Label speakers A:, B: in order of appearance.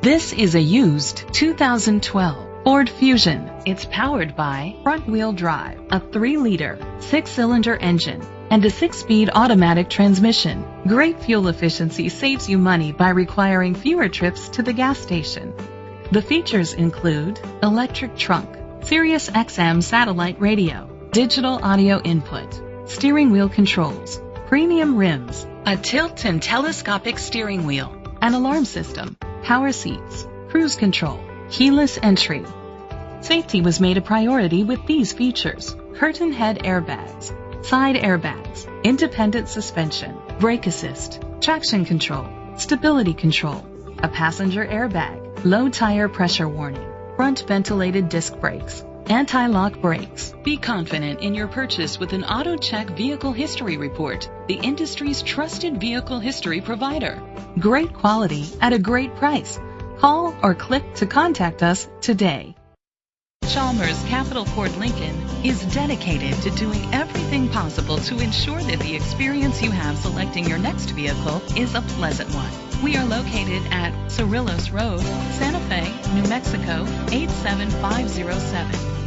A: This is a used 2012 Ford Fusion. It's powered by front-wheel drive, a 3-liter, 6-cylinder engine, and a 6-speed automatic transmission. Great fuel efficiency saves you money by requiring fewer trips to the gas station. The features include electric trunk, Sirius XM satellite radio, digital audio input, steering wheel controls, premium rims, a tilt and telescopic steering wheel, an alarm system, power seats, cruise control, keyless entry. Safety was made a priority with these features: curtain head airbags, side airbags, independent suspension, brake assist, traction control, stability control, a passenger airbag, low tire pressure warning, front ventilated disc brakes, anti-lock brakes. Be confident in your purchase with an AutoCheck Vehicle History Report, the industry's trusted vehicle history provider. Great quality at a great price. Call or click to contact us today. Chalmers Capital Ford Lincoln is dedicated to doing everything possible to ensure that the experience you have selecting your next vehicle is a pleasant one. We are located at Cerrillos Road, Santa Fe, New Mexico 87507.